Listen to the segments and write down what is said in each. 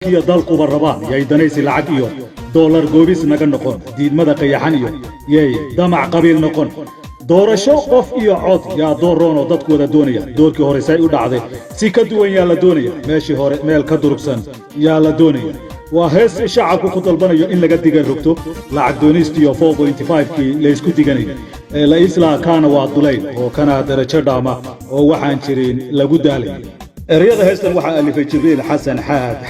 كي دالكو بربان ياي دنيسي العقيو دولار جوبيس نقن نقون ديد مدى قيحانيو ياي دمع قبيل نقون doorasho qof iyo cod yaa door roono dadku wada doonaya doorkii hore say u dhacday si ka duwan yaa la doonaya meeshii hore meel ka durugsan yaa la doonaya waa hees shacabku ku dalbanayo in laga diga rogto lacag doonistiyo 4.5kii la isku diganayo la isla kaana waa dulay oo kana darajo dhaama oo waxaan jirin lagu daalay ereyada heestan waxa alifay Jibriil Xasan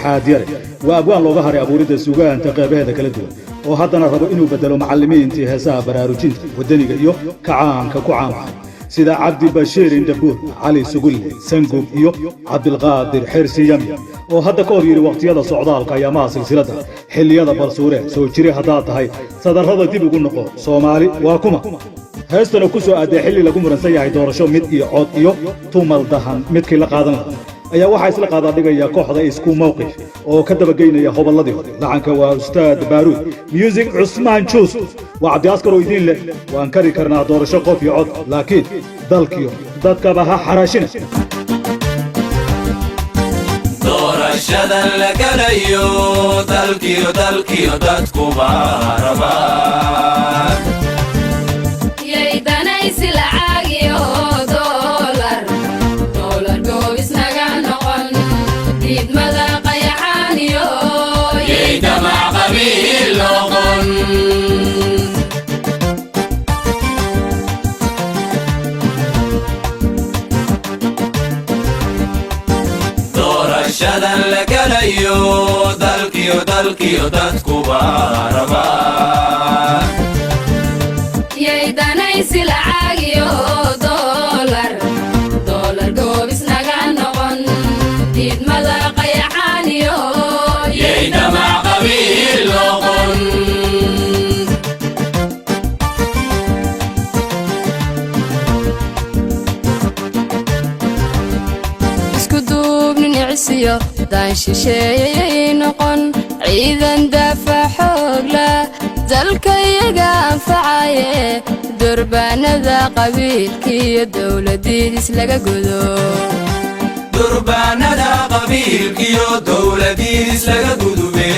Xaadiyare waa abwaan looga haray abuurida suugaanta qaybaheeda kala duwan oo haddana rabo inuu bedelo macallimiintii heesaha baraarujinta wadaniga iyo kacaanka ku caanka sida Cabdi Bashiir Indabuur Ali Sugulle Sangub iyo Cabdilqaadir Xirsi Yami oo hadda ka hor yiri waqtiyada socdaalka ayaamaha silsilada xilliyada balsuure soo jiray hadda tahay sadarrada dib ugu noqo Soomaali waa kuma heestana ku soo aaday xilli lagu muransan yahay doorasho mid iyo cod iyo tumal dahan midkii la qaadan ayaa waxa isla qaada dhigaya kooxda isku mowqif oo ka dabageynaya hoballadii hore lacanka waa ustaad Baaruud music Usman Chus waa Cabdi Askar oo idin leh waan kari karnaa doorasho qof iyo cod laakiin dalkiyo dadka baha xaraashina doorashadan la galayo dalkiyo dadku baaraba yay danaysi lacagiyo dollar goobis naga noqon diid mada qayaxaaniyo yay damac qabiil noqon doorashadan la galayo dalkiyo dadku baaraba yay danaysi lacagiyo dollar goobis naga noqon diid mada qayaxaaniyo yay damac qabiil noqon isku duubni nicsiyo daan shisheeyay noqon ciidan daafac xoog leh dalkayaga anfacaye durbaanada qabiilkiiyo dowladiidis laga gudo durbaanada qabiilkiyo dowladiidis laga gudube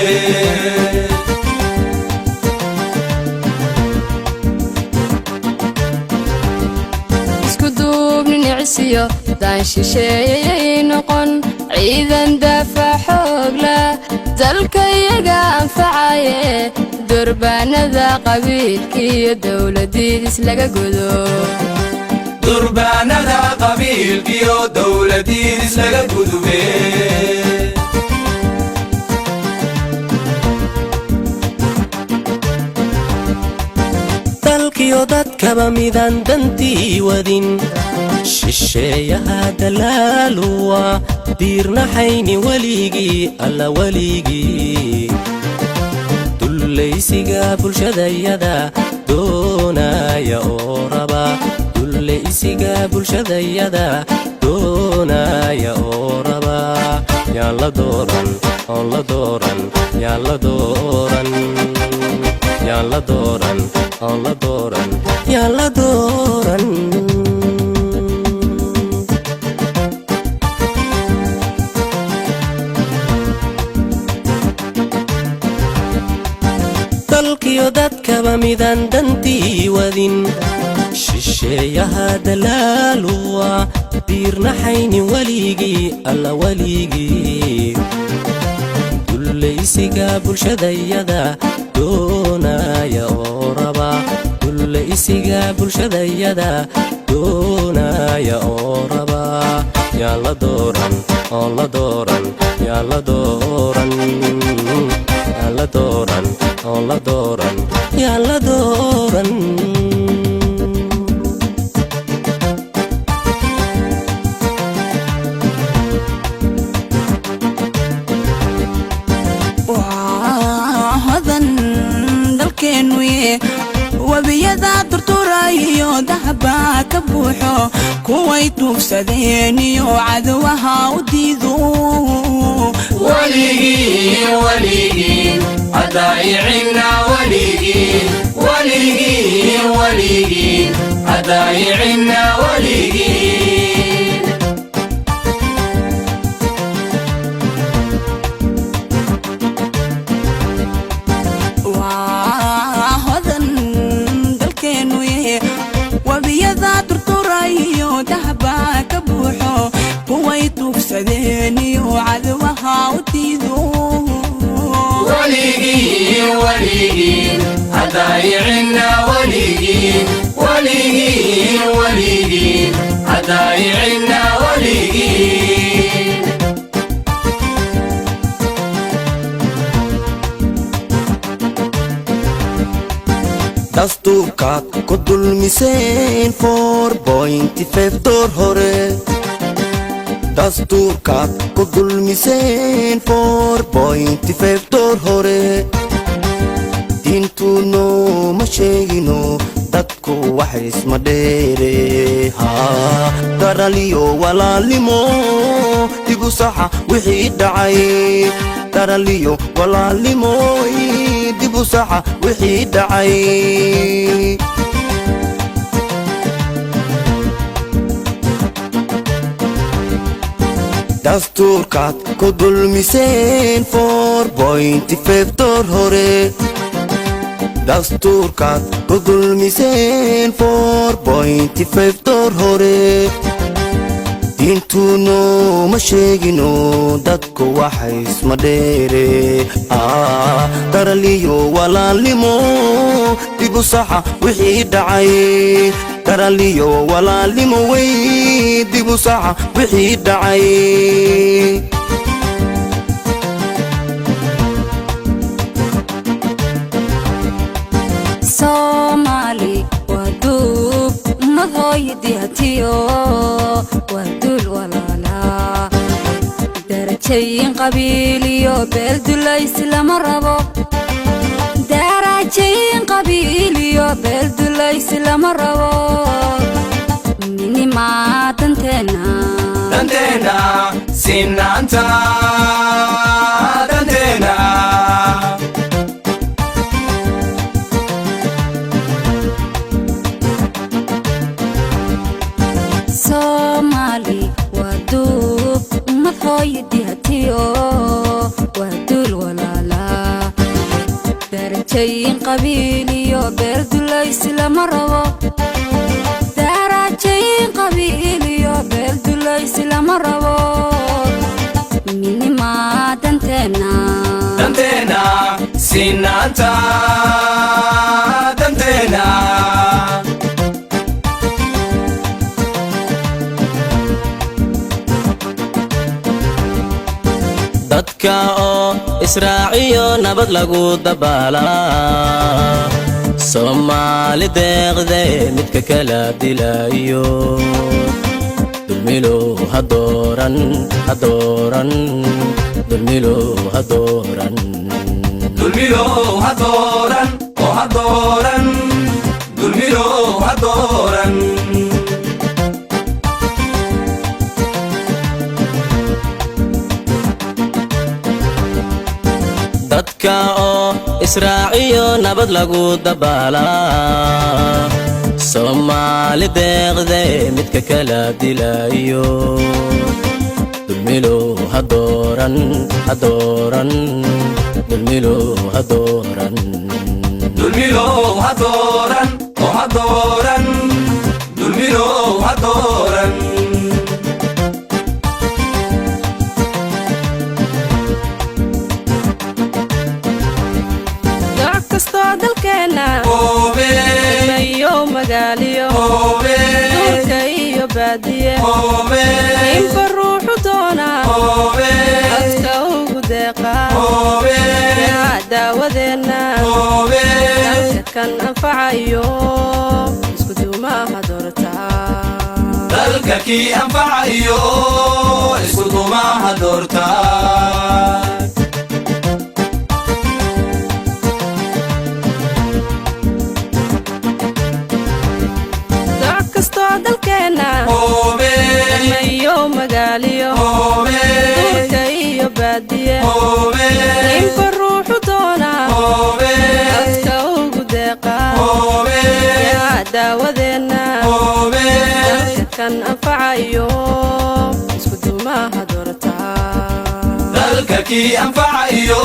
isku duubni nicsiyo daan shisheeyay noqon ciidan daafac xoog leh dalkayaga anfacaye durbaanada qabiilkiiyo dowladiidis laga gudo durbaanada qabiilkiyo dowladiidis laga gudube dalkiyo dadkaba midaan dantii wadin shisheeyaha dalaaluwa diirnaxayni weligii alla weligii dulaysiga bulshadayada doonaya oo raba dulaysiga bulshadayada doonaya oo raba yaan la dooran oon la dooran yaan la dooran yaan la dooran oon la dooran yaan la dooran dalkiyo dadkaba midaan dantii wadin shisheeyaha dalaaluwa diirnaxayni weligii alla weligii dulaysiga bulshadayada doonaya oo raba dulaysiga bulshadayada doonaya oo raba yaan la dooran oon la dooran yaan la dooran yaan la dooran oon la dooran yaan la dooran wabiyada turturayo dahaba ka buuxo kuway tuugsadeen iyo cadwaha u diido waligii hadaayicina waligii hadaayicina waligii وليين هدايعنا وليين وليين وليين هدايعنا وليين dastuurkaad ku dulmiseen 4.5 door hore dastuurkaad ku dulmiseen 4.5 door hore diintu nooma sheegino dadku waxay isma dheere daraliyo walaalimo dibu saxa wixii dhacay daraliyo walaalimo dibu saxa wixii dhacay dastuurkaad ku dulmiseen 4.5 door hore dastuurkaad ku dulmiseen 4.5 door hore diintu nooma sheegino dadku waxay isma dheere daraliyo walaalimo dibu saxa wixii dhacay daraliyo walaalimo way dibu saxa wixii dhacay Somali wadub madhoydiyatiyo wadul walala darajayn qabiiliyo beeldulays lama rabo darajayn qabiiliyo beeldulays lama rabo minima danteena sinaanta danteena Somali wadub madhoydiyatiyo wadul walala darajayn qabiiliyo beeldulays lama rabo darajayn qabiiliyo beeldulays lama rabo minima danteena sinaanta danteena dadka oo israaciyo nabad lagu dabaalaa Soomaali deeqde midka kala dilayo dulmilo hadoran dulmilo hadoran dulmilo hadoran oo hadoran dulmilo hadoran dadka oo israaciyo nabad lagu dabaalaa Soomaali deeqde midka kala dilayo dulmilo hadoran dulmilo hadoran dulmilo hadoran oo hadoran dulmilo hadoran dalkeena iyo magaaliyo dhulka iyo baadiye inba ruuxu doona dadka ugu deeqa yaa daawadeenna dalka kan anfacayo isku duumaha doortaa dalka kii anfacayo isku duumaha doortaa dalkeena iyo magaaliyo dhulka iyo baadiye inba ruuxu doona dadka ugu deeqa yaa daawadeenna dalka kan anfacayo isku duumaha doortaa dalka kii anfacayo